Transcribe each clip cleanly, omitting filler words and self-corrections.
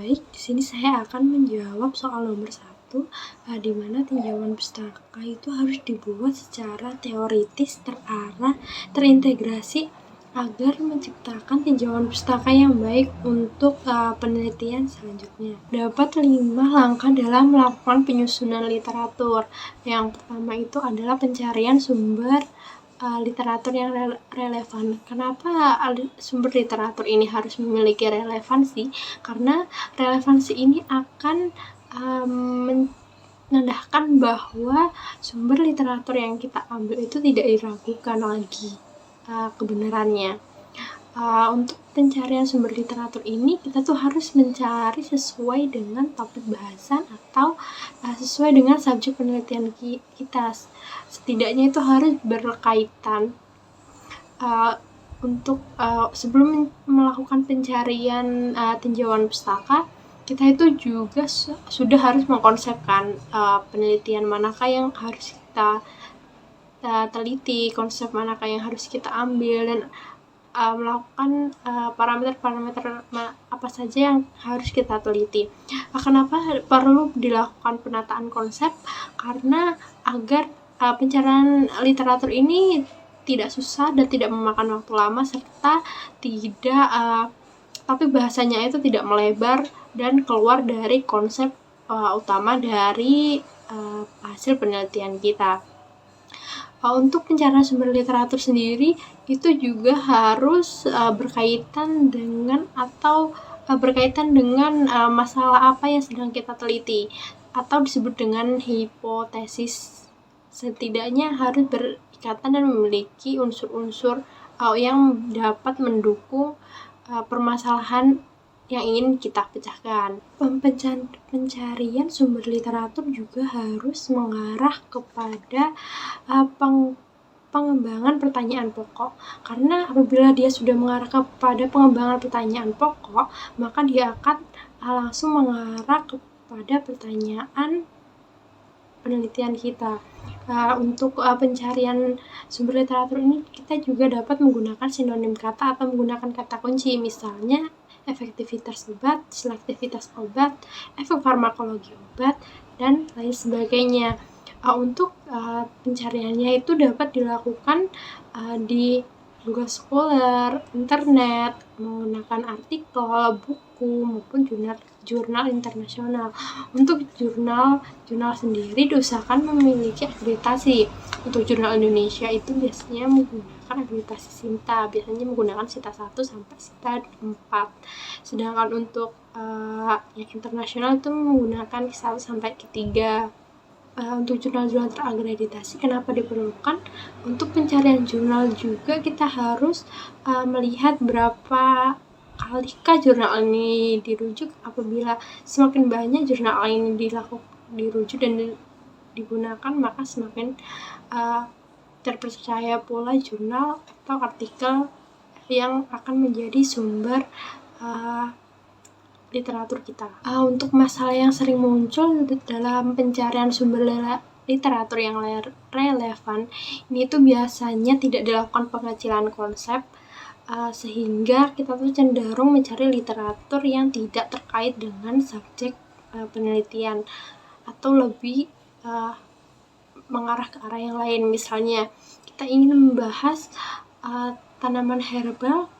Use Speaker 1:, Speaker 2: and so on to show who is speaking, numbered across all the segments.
Speaker 1: Baik, di sini saya akan menjawab soal nomor 1, di mana tinjauan pustaka itu harus dibuat secara teoritis, terarah, terintegrasi agar menciptakan tinjauan pustaka yang baik untuk penelitian selanjutnya. Dapat 5 langkah dalam melakukan penyusunan literatur. Yang pertama itu adalah pencarian sumber literatur yang relevan. Kenapa sumber literatur ini harus memiliki relevansi? Karena relevansi ini akan menandakan bahwa sumber literatur yang kita ambil itu tidak diragukan lagi kebenarannya. Untuk pencarian sumber literatur ini kita tuh harus mencari sesuai dengan topik bahasan atau sesuai dengan subjek penelitian kita. Setidaknya itu harus berkaitan. Untuk sebelum melakukan pencarian tinjauan pustaka, kita itu juga sudah harus mengkonsepkan penelitian manakah yang harus kita teliti, konsep manakah yang harus kita ambil, dan melakukan parameter-parameter apa saja yang harus kita teliti. Kenapa perlu dilakukan penataan konsep? Karena agar pencarian literatur ini tidak susah dan tidak memakan waktu lama, serta tidak tapi bahasanya itu tidak melebar dan keluar dari konsep utama dari hasil penelitian kita. Untuk pencarian sumber literatur sendiri itu juga harus berkaitan dengan masalah apa yang sedang kita teliti, atau disebut dengan hipotesis. Setidaknya harus berikatan dan memiliki unsur-unsur yang dapat mendukung permasalahan yang ingin kita pecahkan. Pencarian sumber literatur juga harus mengarah kepada pengembangan pertanyaan pokok, karena apabila dia sudah mengarah kepada pengembangan pertanyaan pokok, maka dia akan langsung mengarah kepada pertanyaan penelitian kita. Untuk pencarian sumber literatur ini kita juga dapat menggunakan sinonim kata atau menggunakan kata kunci, misalnya efektivitas obat, selektivitas obat, efek farmakologi obat, dan lain sebagainya. Untuk pencariannya itu dapat dilakukan di Google Scholar, internet, menggunakan artikel, buku, maupun jurnal internasional. Untuk jurnal sendiri diusahakan memiliki akreditasi. Untuk jurnal Indonesia itu biasanya menggunakan akreditasi SINTA, biasanya menggunakan SINTA 1 sampai SINTA 4. Sedangkan untuk yang internasional itu menggunakan 1 sampai 3. Untuk jurnal-jurnal terakreditasi, kenapa diperlukan? Untuk pencarian jurnal juga kita harus melihat berapa kalikah jurnal ini dirujuk. Apabila semakin banyak jurnal ini dirujuk dan digunakan, maka semakin terpercaya pula jurnal atau artikel yang akan menjadi sumber literatur kita. Untuk masalah yang sering muncul dalam pencarian sumber literatur yang relevan, ini tuh biasanya tidak dilakukan pengecilan konsep, sehingga kita tuh cenderung mencari literatur yang tidak terkait dengan subjek penelitian, atau lebih mengarah ke arah yang lain. Misalnya kita ingin membahas tanaman herbal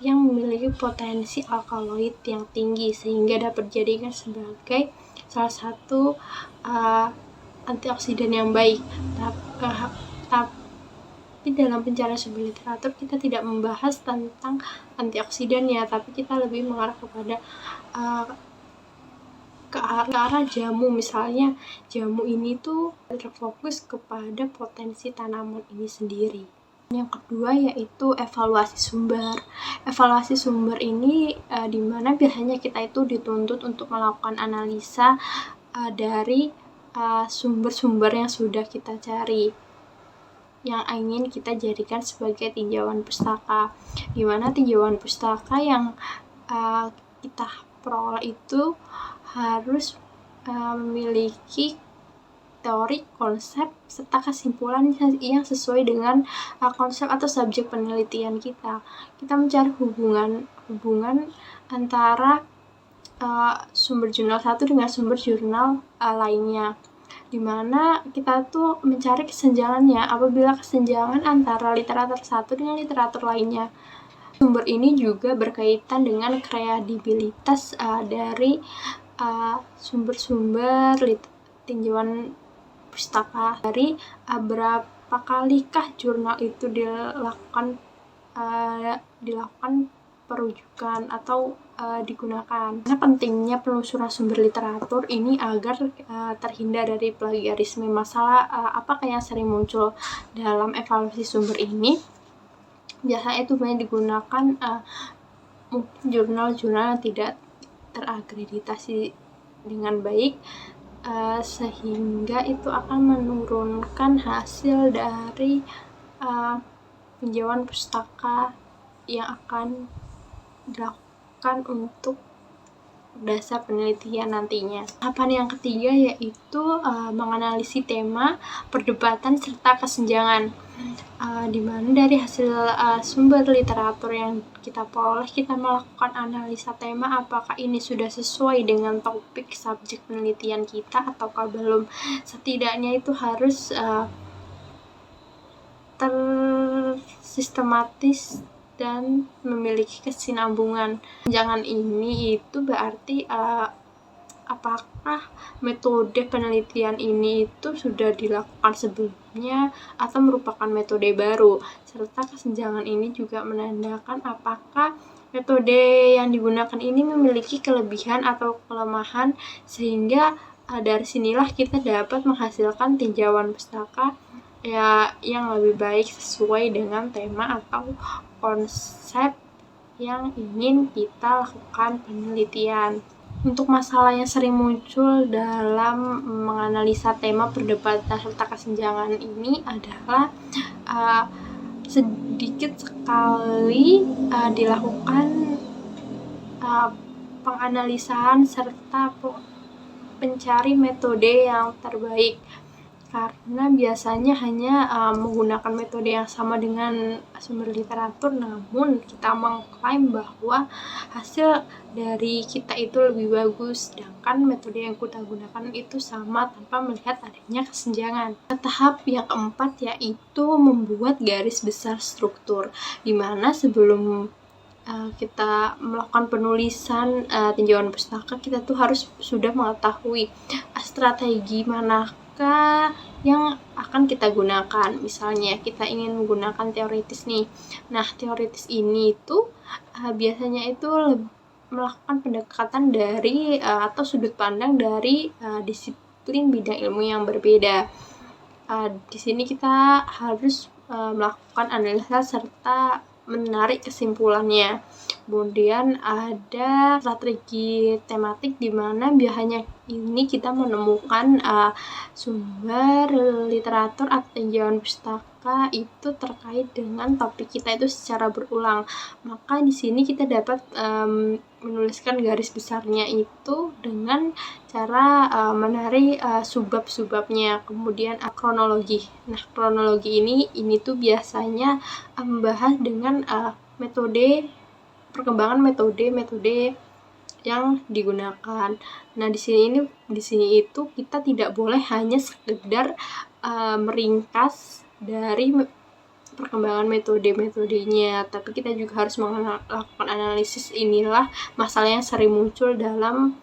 Speaker 1: yang memiliki potensi alkaloid yang tinggi, sehingga dapat dijadikan sebagai salah satu antioksidan yang baik. Tapi dalam pencarian sumber literatur kita tidak membahas tentang antioksidannya, tapi kita lebih mengarah kepada ke arah jamu. Misalnya jamu ini tuh terfokus kepada potensi tanaman ini sendiri. Yang kedua yaitu evaluasi sumber. Evaluasi sumber ini di mana biasanya kita itu dituntut untuk melakukan analisa dari sumber-sumber yang sudah kita cari, yang ingin kita jadikan sebagai tinjauan pustaka. Di mana tinjauan pustaka yang kita peroleh itu harus memiliki teori, konsep, serta kesimpulan yang sesuai dengan konsep atau subjek penelitian kita. Kita mencari hubungan antara sumber jurnal satu dengan sumber jurnal lainnya, dimana kita tuh mencari kesenjangannya apabila kesenjangan antara literatur satu dengan literatur lainnya. Sumber ini juga berkaitan dengan kredibilitas dari sumber-sumber tinjauan pustaka, dari berapa kalikah jurnal itu dilakukan perujukan atau digunakan. Karena pentingnya penelusuran sumber literatur ini agar terhindar dari plagiarisme. Masalah apakah yang sering muncul dalam evaluasi sumber ini? Biasanya itu banyak digunakan mungkin jurnal-jurnal yang tidak terakreditasi dengan baik, sehingga itu akan menurunkan hasil dari tinjauan pustaka yang akan dilakukan untuk dasar penelitian nantinya. Tahapan yang ketiga yaitu menganalisis tema, perdebatan, serta kesenjangan. Di mana dari hasil sumber literatur yang kita peroleh, kita melakukan analisa tema apakah ini sudah sesuai dengan topik subjek penelitian kita ataukah belum. Setidaknya itu harus tersistematis dan memiliki kesinambungan. Kesenjangan ini itu berarti apakah metode penelitian ini itu sudah dilakukan sebelumnya atau merupakan metode baru, serta kesenjangan ini juga menandakan apakah metode yang digunakan ini memiliki kelebihan atau kelemahan, sehingga dari sinilah kita dapat menghasilkan tinjauan pustaka yang lebih baik sesuai dengan tema atau konsep yang ingin kita lakukan penelitian. Untuk masalah yang sering muncul dalam menganalisa tema, perdebatan, serta kesenjangan ini adalah sedikit sekali dilakukan penganalisaan serta pencari metode yang terbaik, karena biasanya hanya menggunakan metode yang sama dengan sumber literatur, namun kita mengklaim bahwa hasil dari kita itu lebih bagus, sedangkan metode yang kita gunakan itu sama tanpa melihat adanya kesenjangan. Tahap yang keempat yaitu membuat garis besar struktur, dimana sebelum kita melakukan penulisan tinjauan pustaka, kita tuh harus sudah mengetahui strategi manakah yang akan kita gunakan. Misalnya kita ingin menggunakan teoritis nih. Nah, teoritis ini itu biasanya itu melakukan pendekatan dari atau sudut pandang dari disiplin bidang ilmu yang berbeda. Di sini kita harus melakukan analisa serta menarik kesimpulannya. Kemudian ada strategi tematik, di mana biasanya ini kita menemukan sumber literatur atau tinjauan pustaka itu terkait dengan topik kita itu secara berulang. Maka di sini kita dapat menuliskan garis besarnya itu dengan cara menarik subbab-subbabnya. Kemudian kronologi. Nah, kronologi ini tuh biasanya membahas dengan perkembangan metode yang digunakan. Nah, di sini itu kita tidak boleh hanya sekedar meringkas dari perkembangan metode-metodenya, tapi kita juga harus melakukan analisis. Inilah masalah yang sering muncul dalam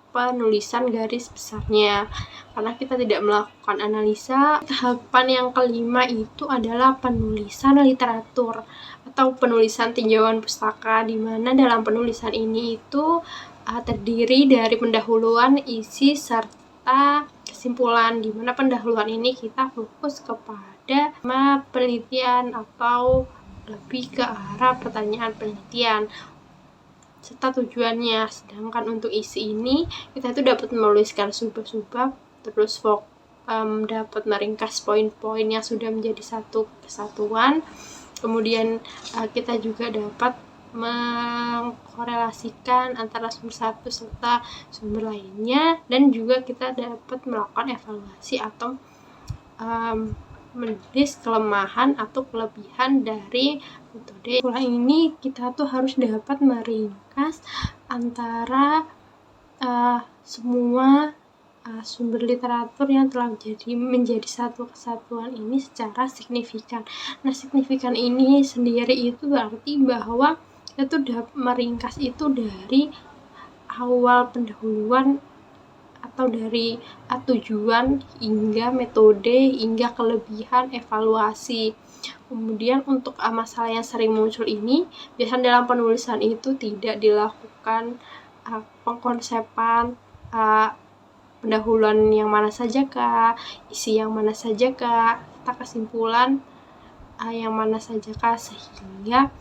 Speaker 1: penulisan garis besarnya, karena kita tidak melakukan analisa. Tahapan yang kelima itu adalah penulisan literatur atau penulisan tinjauan pustaka, di mana dalam penulisan ini itu terdiri dari pendahuluan, isi, serta kesimpulan, di mana pendahuluan ini kita fokus kepada tema penelitian atau lebih ke arah pertanyaan penelitian serta tujuannya. Sedangkan untuk isi ini kita itu dapat menuliskan subbab-subbab, terus dapat meringkas poin-poin yang sudah menjadi satu kesatuan. Kemudian kita juga dapat mengkorelasikan antara sumber satu serta sumber lainnya, dan juga kita dapat melakukan evaluasi atau menulis kelemahan atau kelebihan dari metode. Setelah ini kita tuh harus dapat meringkas antara semua sumber literatur yang telah menjadi satu kesatuan ini secara signifikan. Nah, signifikan ini sendiri itu berarti bahwa kita tuh dapat meringkas itu dari awal pendahuluan atau dari tujuan hingga metode hingga kelebihan evaluasi. Kemudian untuk masalah yang sering muncul ini biasanya dalam penulisan itu tidak dilakukan pengkonsepan pendahuluan yang mana saja kah, isi yang mana saja kah, serta kesimpulan yang mana saja kah, sehingga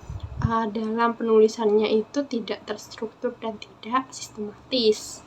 Speaker 1: dalam penulisannya itu tidak terstruktur dan tidak sistematis.